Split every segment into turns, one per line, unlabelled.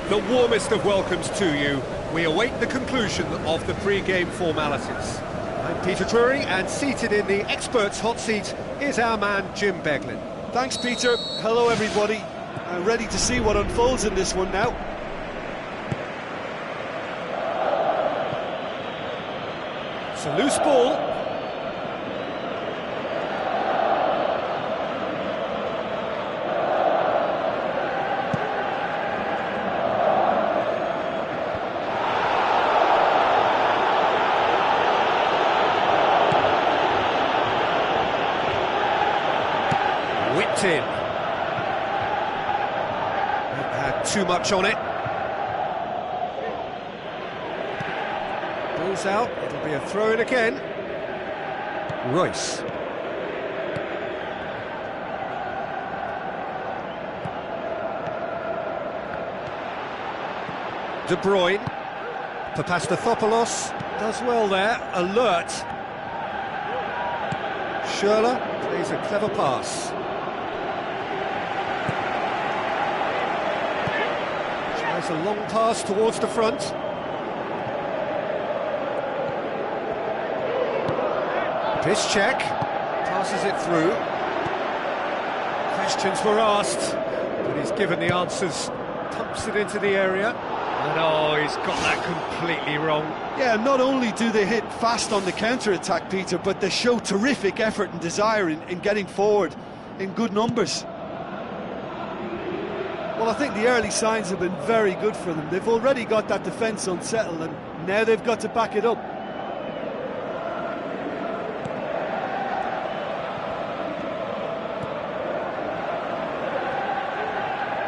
The warmest of welcomes to you. We await the conclusion of the pre-game formalities. I'm Peter Drury, and seated in the experts' hot seat is our man Jim Beglin.
Thanks, Peter. Hello, everybody. I'm ready to see what unfolds in this one now.
It's a loose ball. Whipped in. Had too much on it. Ball's out, it'll be a throw-in again. Royce. De Bruyne. Papastathopoulos does well there, alert. Schürrle plays a clever pass. Tries a long pass towards the front. Piszczek passes it through. Questions were asked, but he's given the answers. Pumps it into the area. And oh, he's got that completely wrong.
Yeah, not only do they hit fast on the counter-attack, Peter, but they show terrific effort and desire in getting forward in good numbers. Well, I think the early signs have been very good for them. They've already got that defence unsettled, and now they've got to back it up.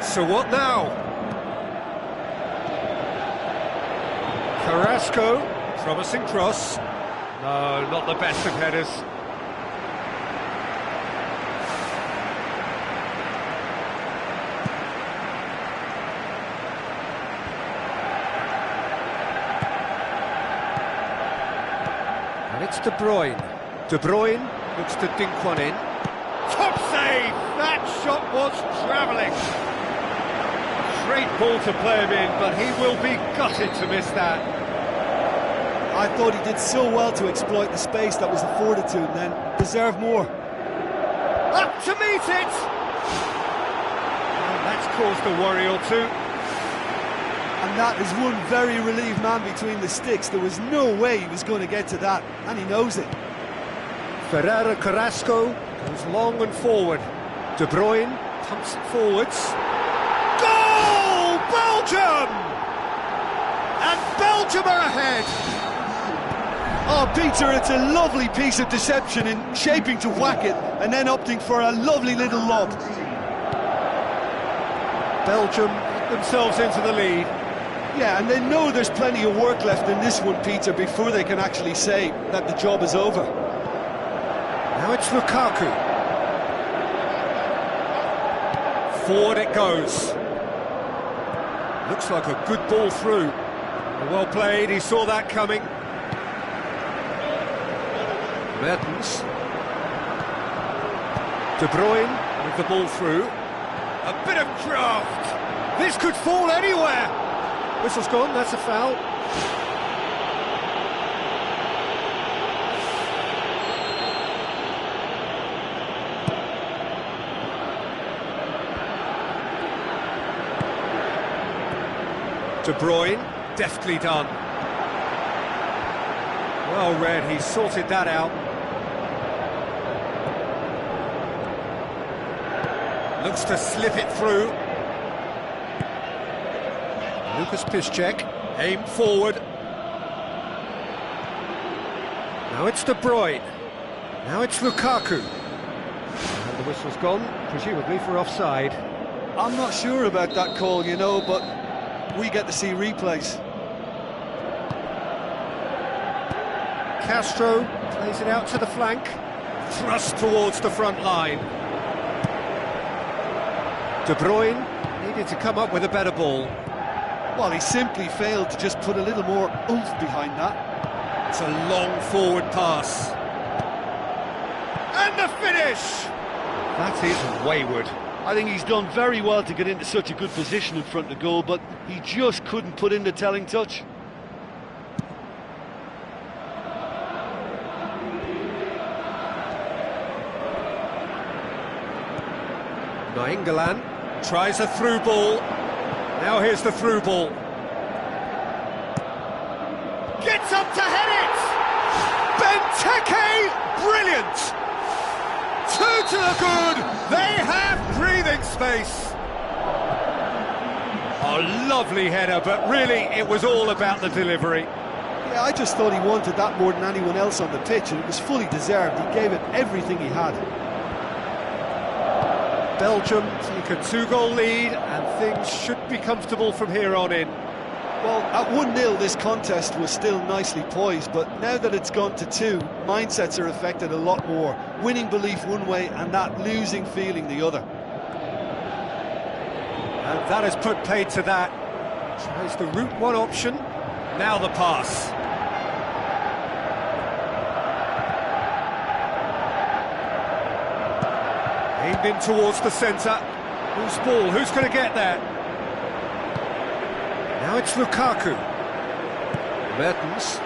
So what now? Carrasco, promising cross. No, not the best of headers. And it's De Bruyne. De Bruyne looks to dink one in. Top save! That shot was travelling. Great ball to play him in, but he will be gutted to miss that.
I thought he did so well to exploit the space that was afforded to him then. Deserved more.
Up to meet it! And that's caused a worry or two.
And that is one very relieved man between the sticks. There was no way he was going to get to that, and he knows it.
Ferreira Carrasco goes long and forward. De Bruyne pumps it forwards. Goal! Belgium! And Belgium are ahead!
Oh, Peter, it's a lovely piece of deception in shaping to whack it and then opting for a lovely little lob.
Belgium get themselves into the lead.
Yeah, and they know there's plenty of work left in this one, Peter, before they can actually say that the job is over.
Now it's Lukaku. Forward it goes. Looks like a good ball through. Well played, he saw that coming. Mertens. De Bruyne with the ball through. A bit of craft. This could fall anywhere. Whistle's gone, that's a foul. De Bruyne, deftly done. Well read, he sorted that out. Looks to slip it through. Lucas Piszczek, aimed forward. Now it's De Bruyne. Now it's Lukaku. And the whistle's gone, presumably for offside.
I'm not sure about that call, you know, but we get to see replays.
Castro plays it out to the flank. Thrust towards the front line. De Bruyne needed to come up with a better ball.
Well, he simply failed to just put a little more oomph behind that.
It's a long forward pass. And the finish! That is wayward.
I think he's done very well to get into such a good position in front of goal, but he just couldn't put in the telling touch.
Nainggolan tries a through ball. Now here's the through ball. Gets up to head it! Benteke! Brilliant! Two to the good! They have breathing space! A lovely header, but really it was all about the delivery.
Yeah, I just thought he wanted that more than anyone else on the pitch, and it was fully deserved. He gave it everything he had.
Belgium take a 2-goal lead, and things should be comfortable from here on in.
Well, at 1-0 this contest was still nicely poised, but now that it's gone to 2, mindsets are affected a lot more. Winning belief one way and that losing feeling the other.
And that has put paid to that. Tries the route one option, now the pass. Aimed in towards the centre. Whose ball? Who's going to get there? Now it's Lukaku. Mertens.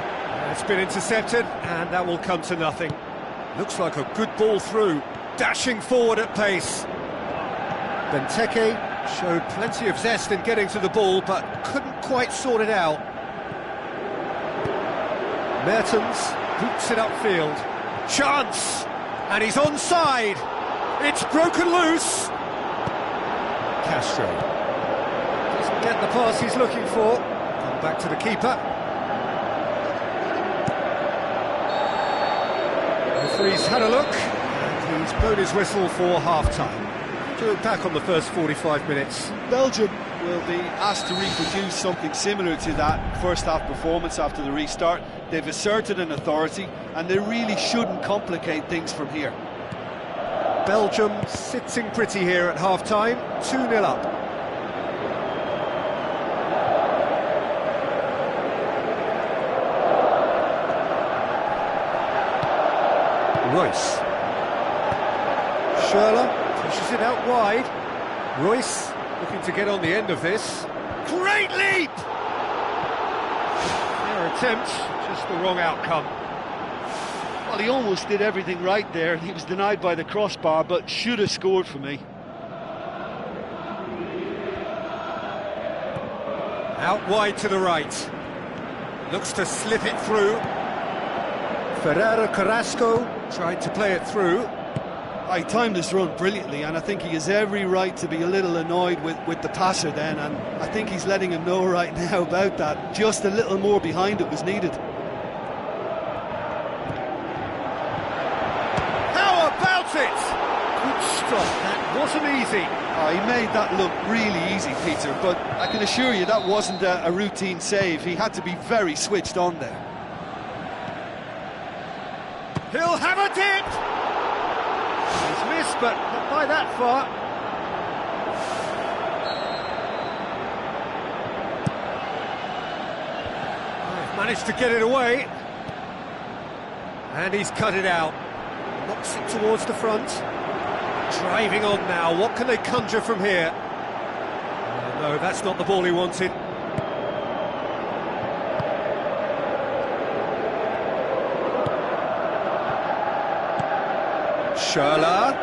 It's been intercepted, and that will come to nothing. Looks like a good ball through. Dashing forward at pace. Benteke showed plenty of zest in getting to the ball, but couldn't quite sort it out. Mertens boots it upfield. Chance! And he's onside! It's broken loose! Castro doesn't get the pass he's looking for. Come back to the keeper. The referee's had a look, and he's blown his whistle for half-time. To look back on the first 45 minutes.
Belgium will be asked to reproduce something similar to that first-half performance after the restart. They've asserted an authority, and they really shouldn't complicate things from here.
Belgium sitting pretty here at half-time, 2-0 up. Royce. Schürrle pushes it out wide. Royce looking to get on the end of this. Great leap! Fair attempt, just the wrong outcome.
Well, he almost did everything right there. He was denied by the crossbar, but should have scored for me.
Out wide to the right. Looks to slip it through. Ferreira Carrasco tried to play it through.
He timed his run brilliantly, and I think he has every right to be a little annoyed with the passer then, and I think he's letting him know right now about that. Just a little more behind it was needed.
How about it? Good stop, that wasn't easy.
He made that look really easy, Peter, but I can assure you that wasn't a routine save. He had to be very switched on there.
He'll have a dip! He's missed, but not by that far. Managed to get it away. And he's cut it out. Knocks it towards the front. Driving on now, what can they conjure from here? No, that's not the ball he wanted. Schürrle.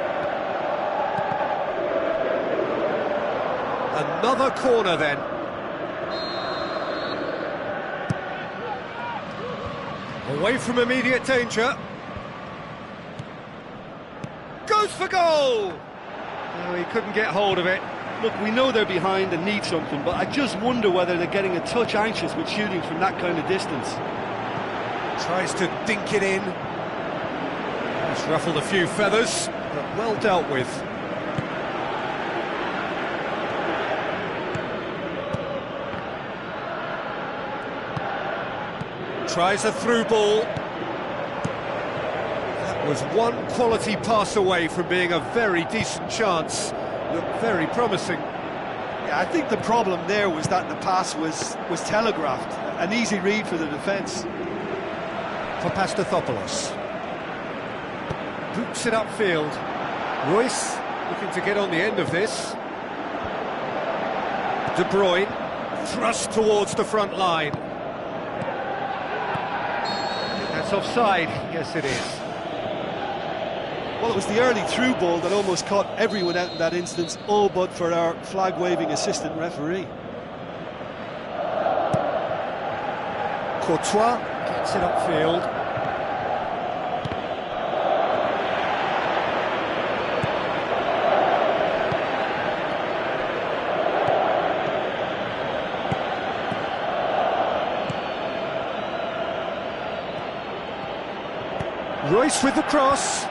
Another corner then. Away from immediate danger. Goes for goal! No, he couldn't get hold of it.
Look, we know they're behind and need something, but I just wonder whether they're getting a touch anxious with shooting from that kind of distance.
Tries to dink it in. It's ruffled a few feathers, but well dealt with. Tries a through ball. That was one quality pass away from being a very decent chance. Looked very promising.
Yeah, I think the problem there was that the pass was telegraphed. An easy read for the defence.
For Pastathopoulos. Boots it upfield. Royce looking to get on the end of this. De Bruyne thrust towards the front line. That's offside. Yes, it is.
Well, it was the early through ball that almost caught everyone out in that instance, all but for our flag-waving assistant referee.
Courtois gets it upfield. Royce with the cross.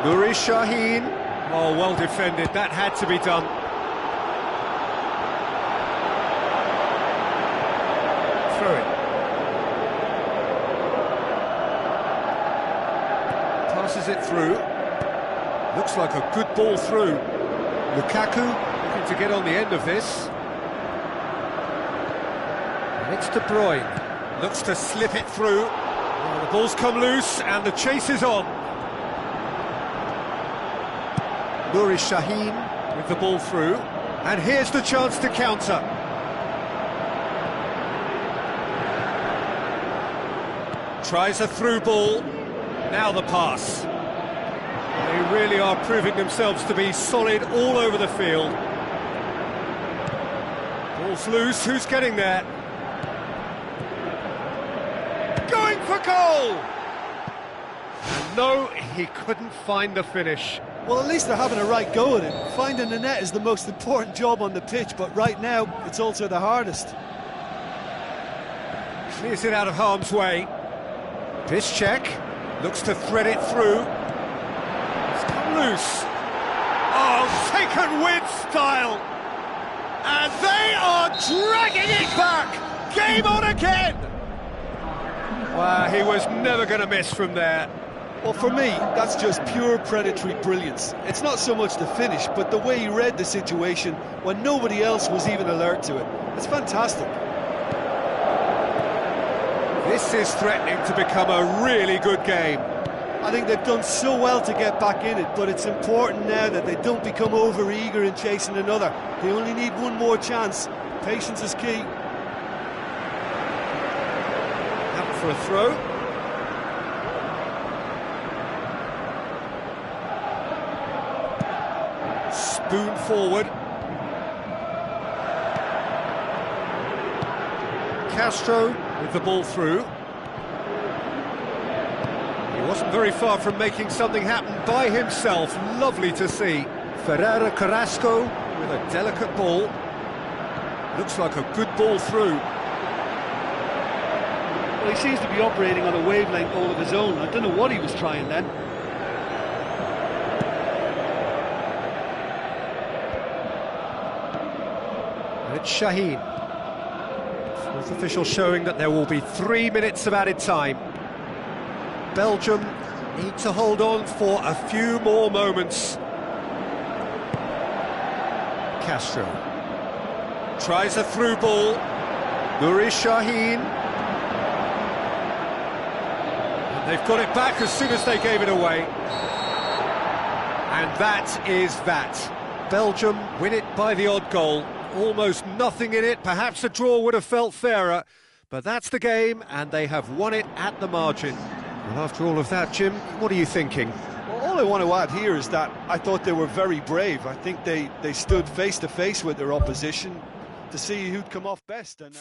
Nuri Sahin. Oh, well defended. That had to be done. Through it. Passes it through. Looks like a good ball through. Lukaku looking to get on the end of this. And it's De Bruyne. Looks to slip it through. Well, the ball's come loose and the chase is on. Nuri Sahin with the ball through, and here's the chance to counter. Tries a through ball, now the pass. They really are proving themselves to be solid all over the field. Ball's loose, who's getting there? Going for goal! And no, he couldn't find the finish.
Well, at least they're having a right go at it. Finding the net is the most important job on the pitch, but right now, it's also the hardest.
Clears it out of harm's way. Piszczek looks to thread it through. It's come loose. Oh, taken with style. And they are dragging it back. Game on again. Wow, he was never going to miss from there.
Well, for me, that's just pure predatory brilliance. It's not so much the finish, but the way he read the situation when nobody else was even alert to it. It's fantastic.
This is threatening to become a really good game.
I think they've done so well to get back in it, but it's important now that they don't become over-eager in chasing another. They only need one more chance. Patience is key.
Out for a throw. Spoon forward. Castro with the ball through. He wasn't very far from making something happen by himself. Lovely to see. Ferreira Carrasco with a delicate ball. Looks like a good ball through.
Well, he seems to be operating on a wavelength all of his own. I don't know what he was trying then.
It's Sahin. Fourth official showing that there will be 3 minutes of added time. Belgium need to hold on for a few more moments. Castro tries a through ball. Nuri Sahin. And they've got it back as soon as they gave it away. And that is that. Belgium win it by the odd goal. Almost nothing in it. Perhaps a draw would have felt fairer, but that's the game, and they have won it at the margin. Well, after all of that, Jim, what are you thinking?
Well, all all I want to add here is that I thought they were very brave. I think they stood face to face with their opposition to see who'd come off best. And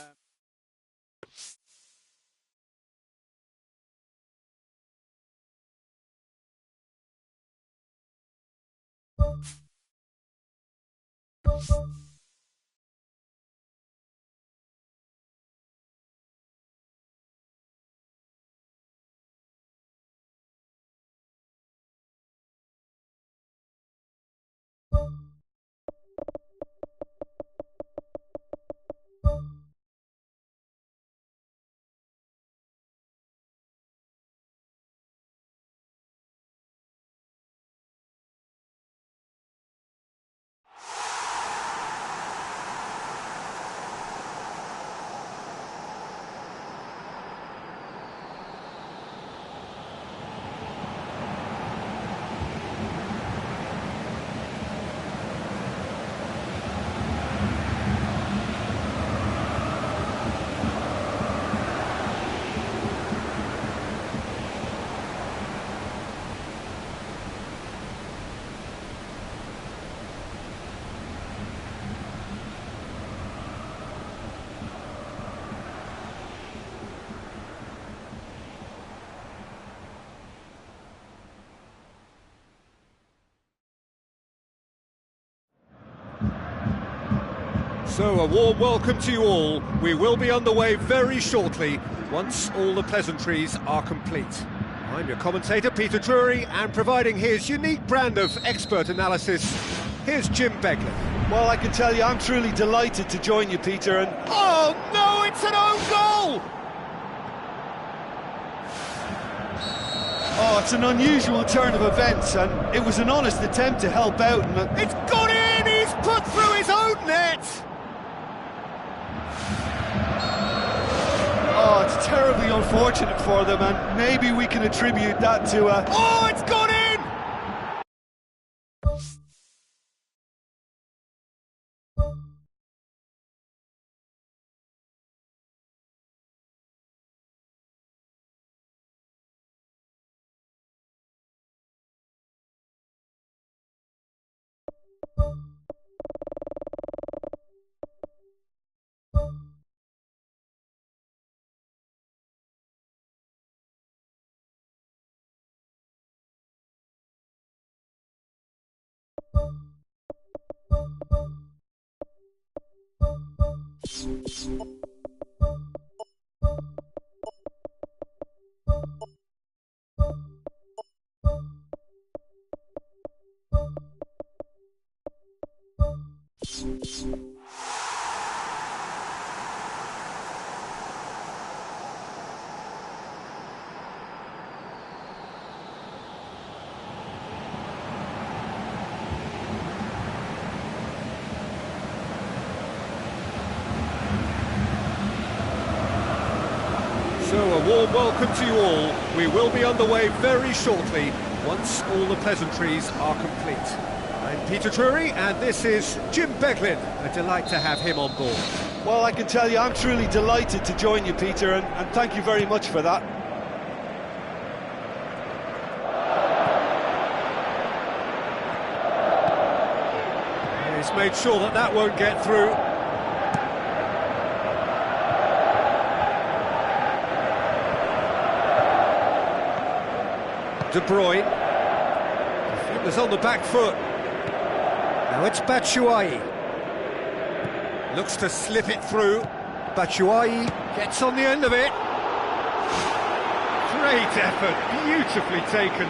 So a warm welcome to you all. We will be underway very shortly, once all the pleasantries are complete. I'm your commentator, Peter Drury, and providing his unique brand of expert analysis, here's Jim Beglin.
well, I can tell you, I'm truly delighted to join you, Peter. And
Oh no, it's an own goal!
oh, it's an unusual turn of events, and it was an honest attempt to help out. And
It's gone in! He's put through his own net!
oh, it's terribly unfortunate for them, and maybe we can attribute that to
Oh, it's gone in! So a warm welcome to you all. We will be underway very shortly, once all the pleasantries are complete. I'm Peter Drury, and this is Jim Beglin. A delight to have him on board.
well, I can tell you, I'm truly delighted to join you, Peter, and thank you very much for that.
He's made sure that that won't get through. De Bruyne. Defenders on the back foot. Now it's Batshuayi. Looks to slip it through. Batshuayi gets on the end of it. Great effort, beautifully taken.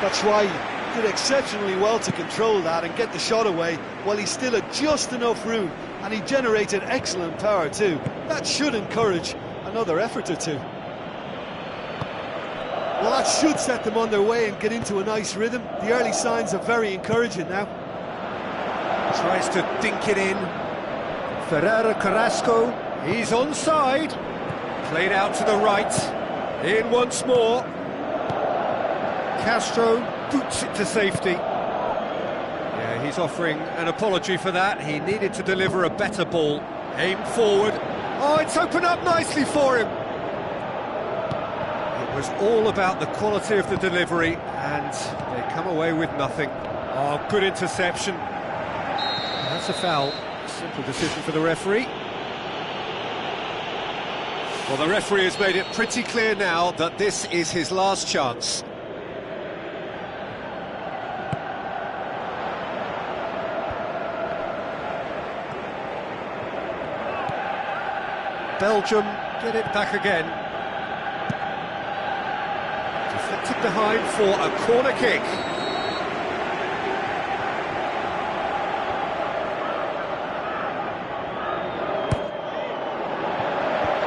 That's why he did exceptionally well to control that and get the shot away while he still had just enough room, and he generated excellent power too. That should encourage another effort or two. Well, that should set them on their way and get into a nice rhythm. The early signs are very encouraging now.
Tries to dink it in. Ferreira Carrasco, he's onside. Played out to the right. In once more. Castro boots it to safety. Yeah, he's offering an apology for that. He needed to deliver a better ball. Aim forward. Oh, it's opened up nicely for him. It was all about the quality of the delivery, and they come away with nothing. Oh, good interception. That's a foul. Simple decision for the referee. Well, the referee has made it pretty clear now that this is his last chance. Belgium get it back again. Deflected behind for a corner kick.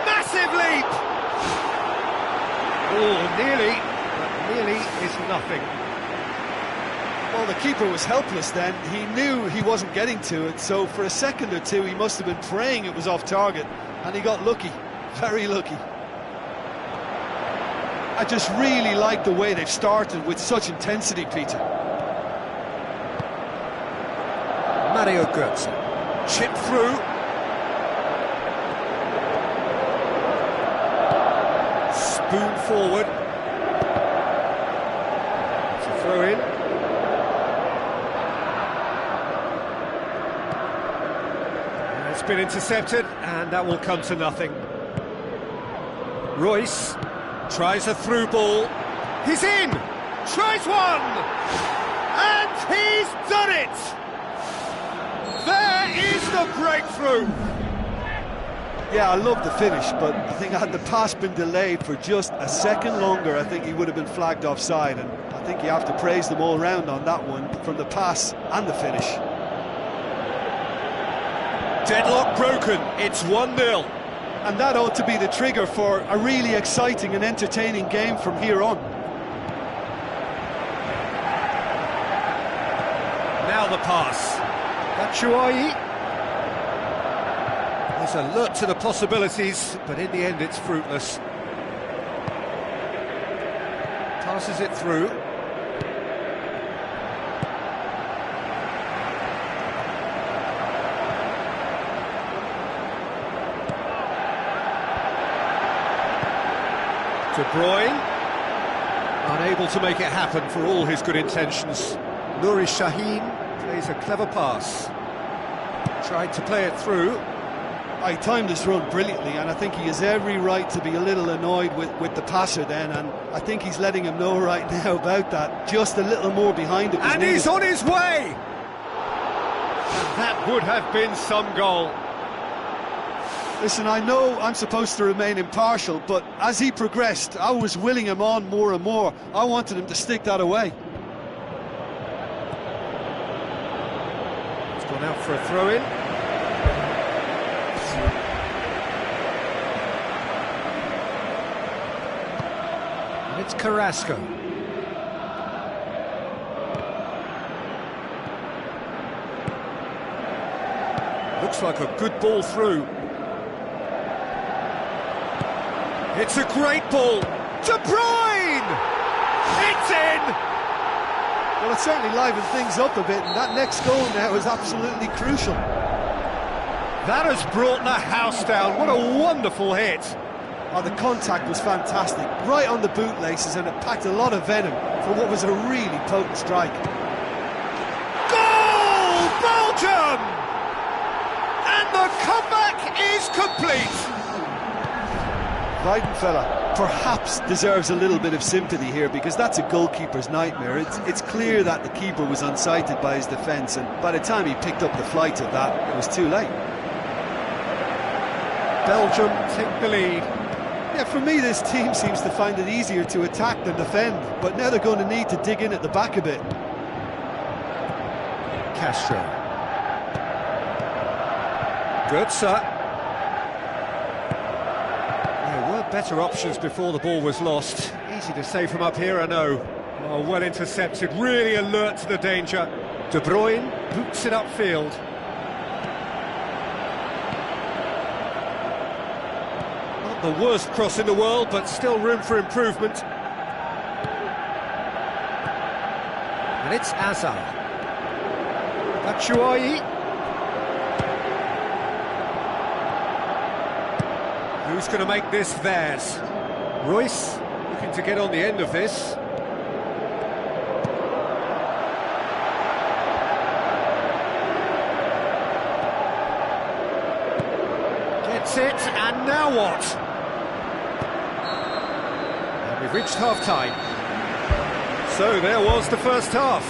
Massive leap! Oh, nearly, but nearly is nothing.
Well, the keeper was helpless then. He knew he wasn't getting to it, so for a second or two he must have been praying it was off target, and he got lucky, very lucky. I just really like the way they've started with such intensity, Peter.
Mario Götze, chip through. Spoon forward. It's a throw in. It's been intercepted, and that will come to nothing. Royce tries a through ball. He's in! Tries one! And he's done it! There is the breakthrough!
Yeah, I love the finish, but I think had the pass been delayed for just a second longer, I think he would have been flagged offside, and I think you have to praise them all round on that one, from the pass and the finish.
Deadlock broken, it's 1-0.
And that ought to be the trigger for a really exciting and entertaining game from here on.
Now the pass. Batshuayi. There's alert to the possibilities, but in the end it's fruitless. Passes it through. De Bruyne, unable to make it happen for all his good intentions. Nuri Sahin plays a clever pass. Tried to play it through.
He timed this run brilliantly, and I think he has every right to be a little annoyed with the passer then, and I think he's letting him know right now about that. Just a little more behind it.
And he's on his way! And that would have been some goal.
Listen, I know I'm supposed to remain impartial, but as he progressed, I was willing him on more and more. I wanted him to stick that away.
It's gone out for a throw-in. And it's Carrasco. Looks like a good ball through. It's a great ball. De Bruyne! It's in!
Well, it certainly livened things up a bit, and that next goal now is absolutely crucial.
That has brought the house down. What a wonderful hit.
Oh, the contact was fantastic, right on the bootlaces, and it packed a lot of venom for what was a really potent strike.
Goal! Belgium! And the comeback is complete.
Weidenfeller perhaps deserves a little bit of sympathy here, because that's a goalkeeper's nightmare. It's clear that the keeper was unsighted by his defence, and by the time he picked up the flight of that, it was too late.
Belgium take the lead.
Yeah, for me, this team seems to find it easier to attack than defend, but now they're going to need to dig in at the back a bit.
Castro. Götze. There were better options before the ball was lost. Easy to say from up here, I know. Oh, well intercepted, really alert to the danger. De Bruyne boots it upfield. Not the worst cross in the world, but still room for improvement. And it's Hazard. Batshuayi. Who's going to make this theirs? Royce looking looking to get on the end of this. Gets it, and now what? And we've reached half-time. So there was the first half.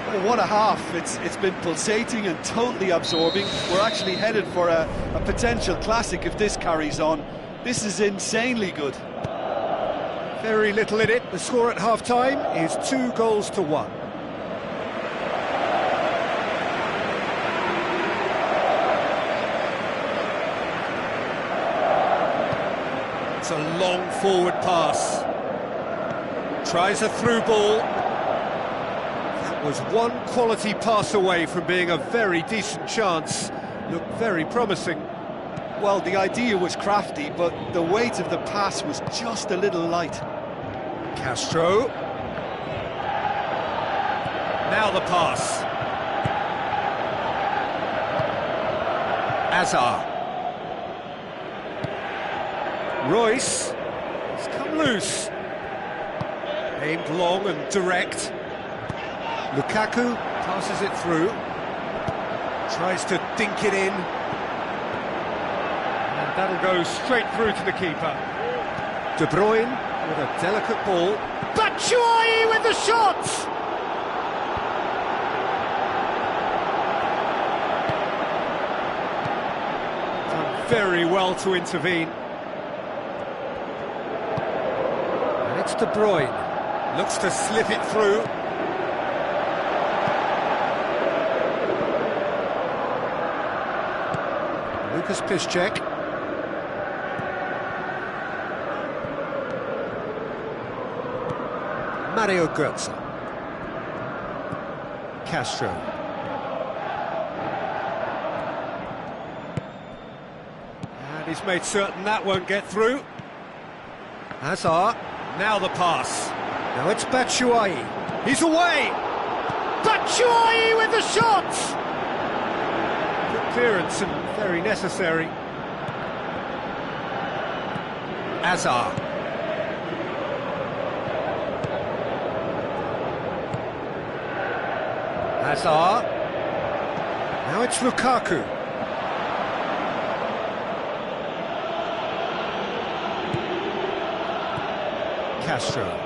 Oh, what a half. It's been pulsating and totally absorbing. We're actually headed for a potential classic if this carries on. This is insanely good.
Very little in it. The score at half-time is 2-1. It's a long forward pass. Tries a through ball. That was one quality pass away from being a very decent chance. Looked very promising.
Well, the idea was crafty, but the weight of the pass was just a little light.
Castro. Now the pass. Azar. Royce. It's come loose. Aimed long and direct. Lukaku passes it through. Tries to dink it in. And that'll go straight through to the keeper. De Bruyne with a delicate ball. Batshuayi with the shot! Done very well to intervene. And it's De Bruyne. Looks to slip it through. Lucas Piszczek. Mario Götze. Castro. And he's made certain that won't get through. Hazard. Now the pass. Now it's Batshuayi. He's away! Batshuayi with the shot! Good clearance and very necessary. Azar. Hazard. Now it's Lukaku. Castro.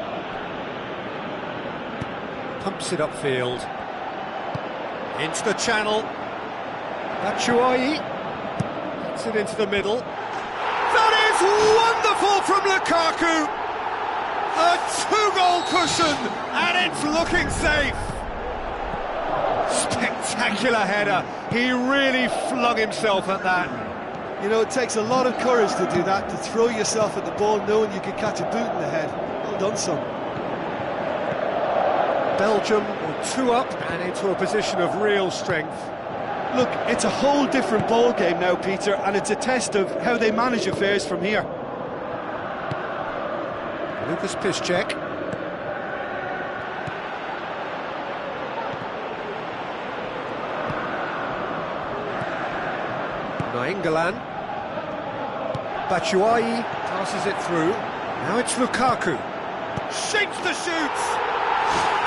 Pumps it upfield. Into the channel. Batshuayi. Gets it into the middle. That is wonderful from Lukaku! A two-goal cushion, and it's looking safe. Spectacular header. He really flung himself at that.
You know, it takes a lot of courage to do that, to throw yourself at the ball knowing you could catch a boot in the head. Well done, son.
Belgium were 2 up and into a position of real strength.
Look, it's a whole different ball game now, Peter, and it's a test of how they manage affairs from here.
Lucas Piszczek. Nainggolan. Batshuayi passes it through. Now it's Lukaku. Shapes the shoot!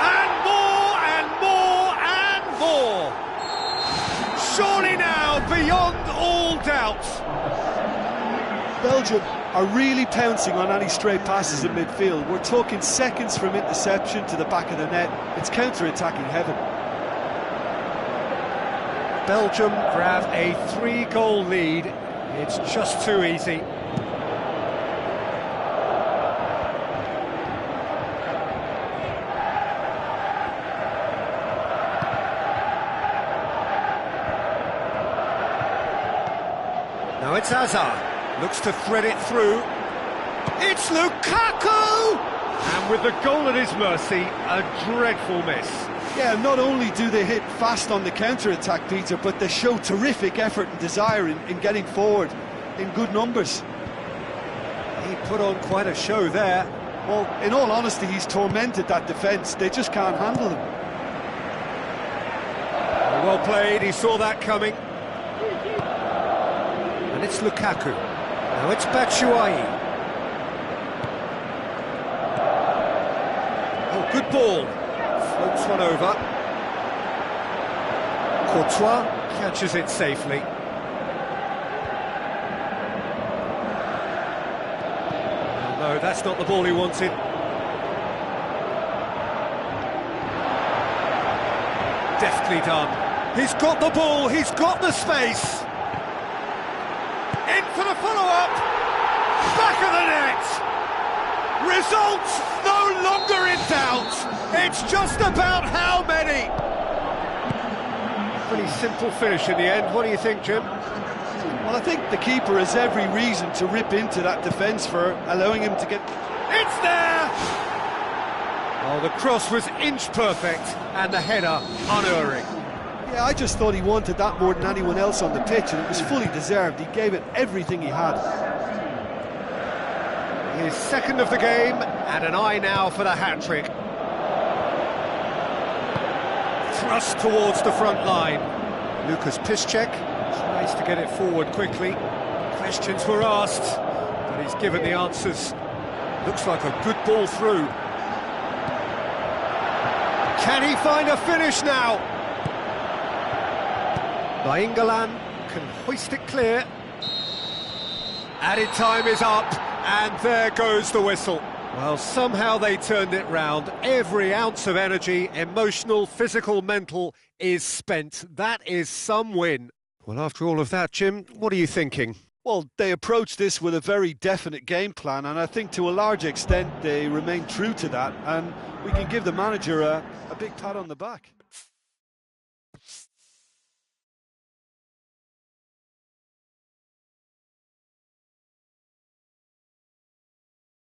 And more, and more, and more! Surely now, beyond all doubt.
Belgium are really pouncing on any stray passes in midfield. We're talking seconds from interception to the back of the net. It's counter-attacking heaven.
Belgium grab a 3-goal lead. It's just too easy. Now it's Hazard. Looks to thread it through. It's Lukaku! And with the goal at his mercy, a dreadful miss.
Yeah, not only do they hit fast on the counter-attack, Peter, but they show terrific effort and desire in getting forward in good numbers.
He put on quite a show there.
Well, in all honesty, he's tormented that defence. They just can't handle him.
Well played, he saw that coming. And it's Lukaku. Now it's Batshuayi. Good ball. Floats one over. Courtois catches it safely. Oh, no, that's not the ball he wanted. Deftly done. He's got the ball, he's got the space. In for the follow-up. Back of the net. Results no longer in doubt. It's just about how many. Pretty simple finish in the end. What do you think, Jim?
Well, I think the keeper has every reason to rip into that defence for allowing him to get...
It's there! Oh, the cross was inch perfect and the header unerring.
Yeah, I just thought he wanted that more than anyone else on the pitch, and it was fully deserved. He gave it everything he had.
His second of the game, and an eye now for the hat-trick. Thrust towards the front line. Lucas Piszczek tries to get it forward quickly. Questions were asked, but he's given the answers. Looks like a good ball through. Can he find a finish now? Nainggolan can hoist it clear. Added time is up, and there goes the whistle. Well, somehow they turned it round. Every ounce of energy, emotional, physical, mental, is spent. That is some win. Well, after all of that, Jim, what are you thinking?
Well, they approached this with a very definite game plan, and I think to a large extent they remain true to that, and we can give the manager a big pat on the back.